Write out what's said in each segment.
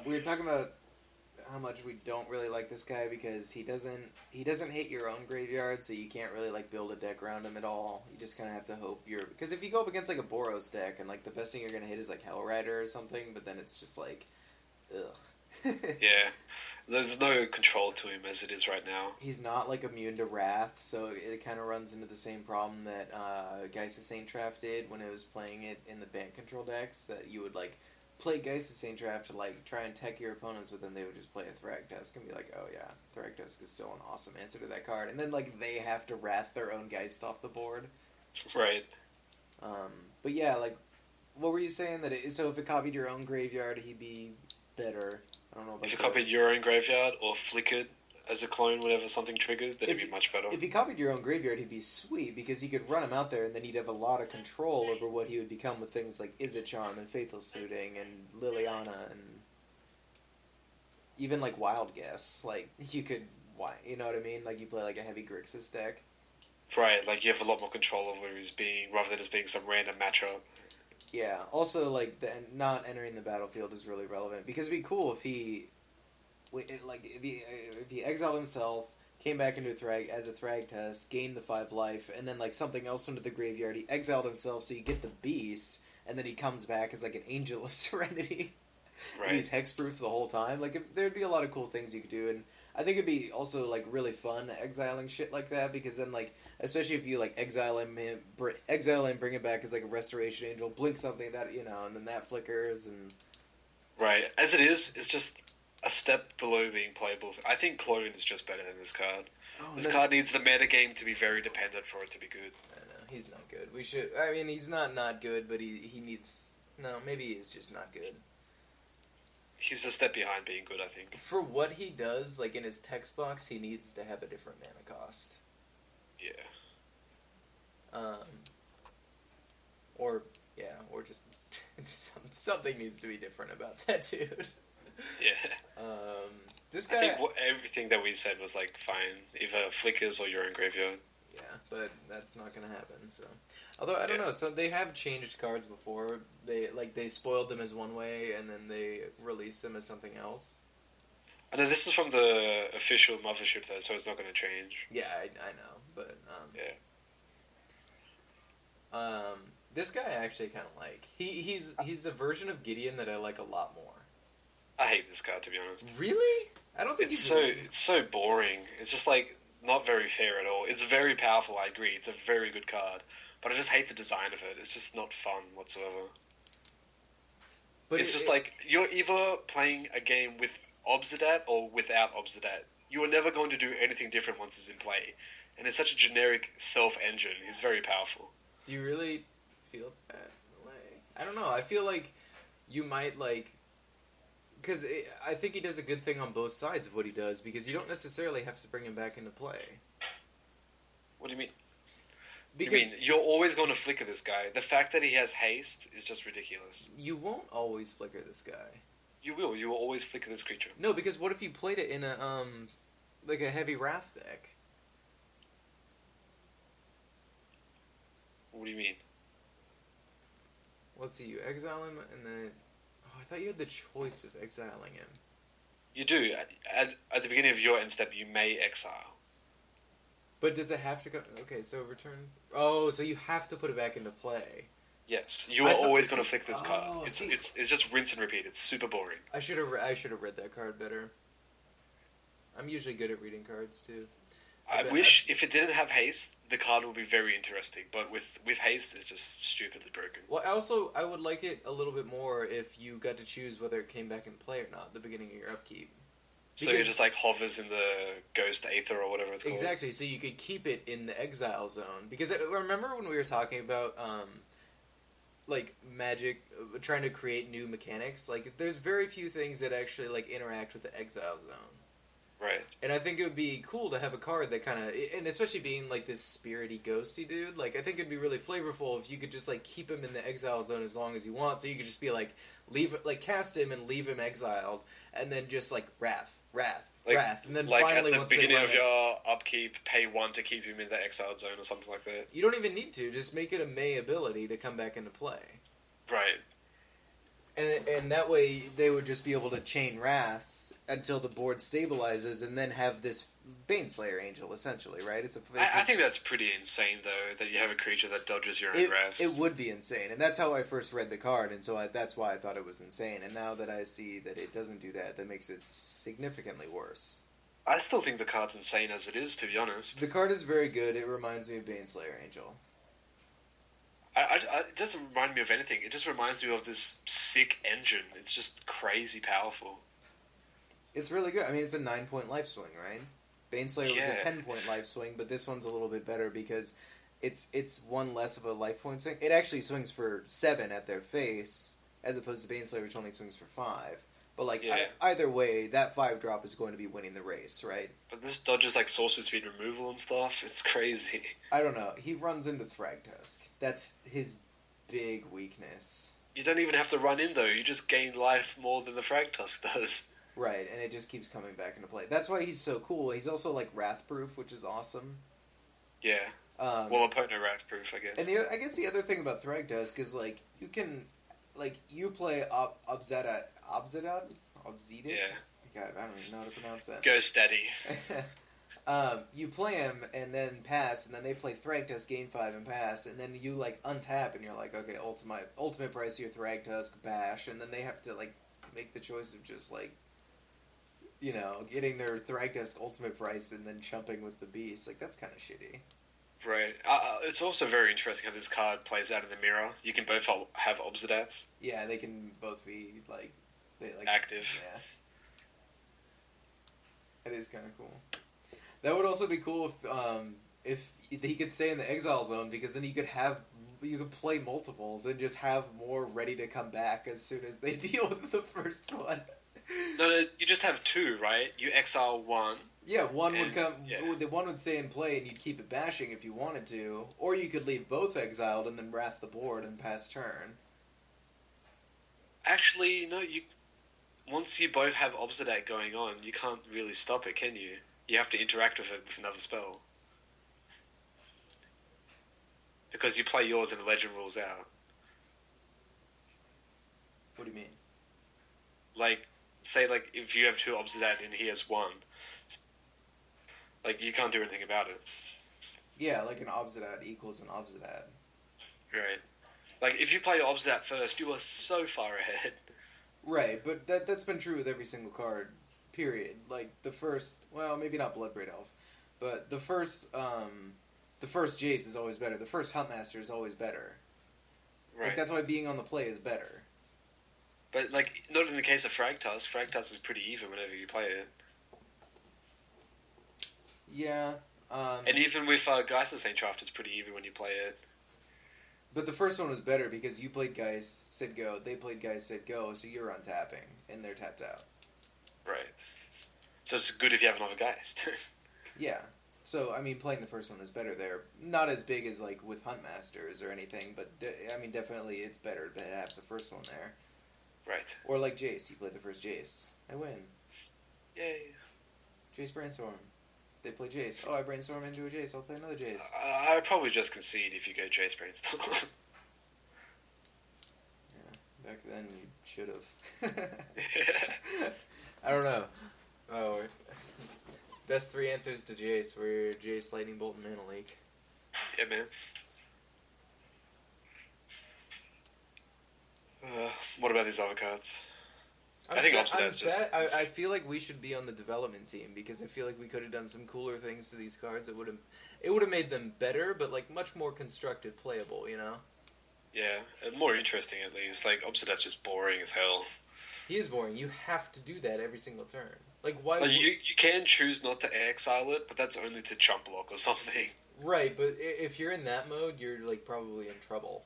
We were talking about how much we don't really like this guy because he doesn't hit your own graveyard, so you can't really like build a deck around him at all. You just kind of have to hope you're because if you go up against like a Boros deck and like the best thing you're gonna hit is like Hell Rider or something, but then it's just like, ugh. Yeah, there's no control to him as it is right now. He's not like immune to Wrath, so it kind of runs into the same problem that Geist of Saint Traft did when it was playing it in the band control decks. That you would like play Geist of Saint Traft to like try and tech your opponents, but then they would just play a Thragtusk and be like, "Oh yeah, Thragtusk is still an awesome answer to that card," and then like they have to Wrath their own Geist off the board. Right. But yeah, like what were you saying that? So if it copied your own graveyard, he'd be better. I don't know about If you that. copied your own graveyard or flickered as a clone whenever something triggered, then If- it'd be much better. If he copied your own graveyard, he'd be sweet because you could run him out there, and then you'd have a lot of control over what he would become with things like Izzet Charm and Faithful Suiting and Liliana and even like Wild Guess. Like you could, you know what I mean? Like you play like a heavy Grixis deck. Right, like you have a lot more control over his being, rather than just being some random matchup. Yeah. Also, like not entering the battlefield is really relevant because it'd be cool if he, if he exiled himself, came back into as a Thragtusk, gained the 5 life, and then like something else went to the graveyard. He exiled himself, so you get the Beast, and then he comes back as like an Angel of Serenity. Right. And he's hexproof the whole time. Like there'd be a lot of cool things you could do, and I think it'd be also like really fun exiling shit like that because then like especially if you like exile him, bring it back as like a Restoration Angel, blink something that and then that flickers and Right. As it is, it's just a step below being playable. I think Clone is just better than this card. This card needs the metagame to be very dependent for it to be good. I don't know, he's not good. We should. I mean, he's not good, but he needs. No, maybe he's just not good. He's a step behind being good, I think. For what he does, like in his text box, he needs to have a different mana cost. Yeah. Or just something needs to be different about that dude. Yeah. This guy. I think everything that we said was like fine. Either flickers or your own graveyard. Yeah, but that's not going to happen. So, although I don't know, so they have changed cards before. They spoiled them as one way, and then they released them as something else. I know this is from the official mothership though, so it's not going to change. Yeah, I know, but Yeah. This guy I actually kind of like. He's a version of Gideon that I like a lot more. I hate this card, to be honest. Really? I don't think it's so boring. It's just like not very fair at all. It's very powerful, I agree. It's a very good card, but I just hate the design of it. It's just not fun whatsoever. But it's just like you're either playing a game with Obsidat or without Obsidat. You are never going to do anything different once it's in play, and it's such a generic self-engine. He's very powerful. Do you really feel that way? I don't know. I feel like you might like. Because I think he does a good thing on both sides of what he does, because you don't necessarily have to bring him back into play. What do you mean? Because you mean you're always going to flicker this guy? The fact that he has haste is just ridiculous. You won't always flicker this guy. You will. You will always flicker this creature. No, because what if you played it in a like a heavy Wrath deck? What do you mean? Let's see. You exile him, and then I thought you had the choice of exiling him. You do. At the beginning of your end step, you may exile. But does it have to go? Okay, so return. Oh, so you have to put it back into play. Yes, you are always going to flick this card. It's just rinse and repeat. It's super boring. I should have read that card better. I'm usually good at reading cards too. I wish if it didn't have haste, the card would be very interesting. But with haste, it's just stupidly broken. Well, I would like it a little bit more if you got to choose whether it came back in play or not at the beginning of your upkeep. So it just like hovers in the Ghost Aether or whatever it's called. Exactly. So you could keep it in the exile zone because remember when we were talking about like Magic trying to create new mechanics? Like there's very few things that actually like interact with the exile zone. Right. And I think it would be cool to have a card that kind of, and especially being like this spirity ghosty dude, like I think it'd be really flavorful if you could just like keep him in the exile zone as long as you want. So you could just be like cast him and leave him exiled, and then just like Wrath, and then like finally at once the beginning they of your upkeep, pay 1 to keep him in the exiled zone or something like that. You don't even need to. Just make it a May ability to come back into play. Right. And that way they would just be able to chain Wraths until the board stabilizes, and then have this Baneslayer Angel, essentially, right? I think that's pretty insane, though, that you have a creature that dodges your own Wraths. It would be insane, and that's how I first read the card, and so that's why I thought it was insane. And now that I see that it doesn't do that, that makes it significantly worse. I still think the card's insane as it is, to be honest. The card is very good. It reminds me of Baneslayer Angel. It doesn't remind me of anything. It just reminds me of this sick engine. It's just crazy powerful. It's really good. I mean, it's a 9-point life swing, right? Baneslayer was a 10-point life swing, but this one's a little bit better because it's one less of a life point swing. It actually swings for 7 at their face, as opposed to Baneslayer, which only swings for 5. But either way, that 5-drop is going to be winning the race, right? But this dodges like sorcery speed removal and stuff. It's crazy. I don't know. He runs into Thragtusk. That's his big weakness. You don't even have to run in though. You just gain life more than the Thragtusk does. Right, and it just keeps coming back into play. That's why he's so cool. He's also like Wrath-proof, which is awesome. Yeah. Well, opponent Wrath-proof, I guess. And I guess the other thing about Thragtusk is like you can, like you play Obsidian. Yeah. God, I don't even know how to pronounce that. Go steady. You play him and then pass, and then they play Thragtusk, gain 5 and pass, and then you like untap, and you're like, okay, ultimate price your Thragtusk, bash, and then they have to like make the choice of just like, you know, getting their Thragtusk ultimate price and then chumping with the beast. Like that's kind of shitty. Right. It's also very interesting how this card plays out in the mirror. You can both have Obsidats. Yeah, they can both be like active. Yeah. That is kind of cool. That would also be cool if he could stay in the exile zone, because then you could play multiples and just have more ready to come back as soon as they deal with the first one. No, you just have 2, right? You exile 1. Yeah, one would come. Yeah. The one would stay in play, and you'd keep it bashing if you wanted to, or you could leave both exiled and then wrath the board and pass turn. Actually, no. Once you both have Obsidat going on, you can't really stop it, can you? You have to interact with it with another spell. Because you play yours and the legend rules out. What do you mean? Like, say, like, if you have 2 Obsidat and he has 1, like, you can't do anything about it. Yeah, like an Obsidat equals an Obsidat. Right. Like, if you play your Obsidat first, you are so far ahead. Right, but that's been true with every single card, period. Like, the first, well, maybe not Bloodbraid Elf, but the first Jace is always better. The first Huntmaster is always better. Right. Like, that's why being on the play is better. But, like, not in the case of Thragtusk. Thragtusk is pretty even whenever you play it. Yeah. And even with Geist Saintcraft, it's pretty even when you play it. But the first one was better because you played Geist, Sid Go, they played Geist, Sid Go, so you're untapping, and they're tapped out. Right. So it's good if you have another Geist. Yeah. So, I mean, playing the first one is better there. Not as big as, like, with Huntmasters or anything, but, I mean, definitely it's better to have the first one there. Right. Or like Jace, you played the first Jace. I win. Yay. Jace Brainstorm. They play Jace. Oh, I brainstorm into a Jace. I'll play another Jace. I would probably just concede if you go Jace Brainstorm. Yeah, back then you should have. I don't know. Oh, best 3 answers to Jace were Jace, Lightning Bolt, and Mana Leak. Yeah, man. What about these other cards? I think Obsidat's just... I feel like we should be on the development team, because I feel like we could have done some cooler things to these cards. It would have made them better, but like much more constructed, playable, you know? Yeah, more interesting at least. Like, Obsidat's just boring as hell. He is boring. You have to do that every single turn. Like, why? Like, you can choose not to exile it, but that's only to chump block or something. Right, but if you're in that mode, you're like probably in trouble.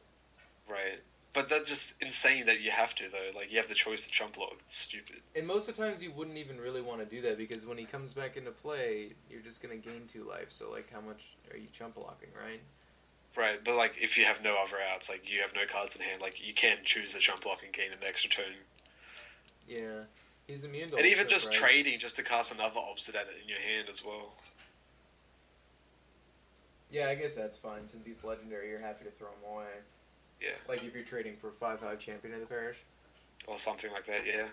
Right. But that's just insane that you have to, though. Like, you have the choice to chump block. It's stupid. And most of the times you wouldn't even really want to do that, because when he comes back into play, you're just going to gain 2 life. So, like, how much are you chump blocking, right? Right, but, like, if you have no other outs, like, you have no cards in hand, like, you can choose the chump block and gain an extra turn. Yeah. He's immune to and even just trading just to cast another Obsidian in your hand as well. Yeah, I guess that's fine. Since he's legendary, you're happy to throw him away. Yeah. Like if you're trading for 5/5 Champion of the Parish. or something like that. Yeah.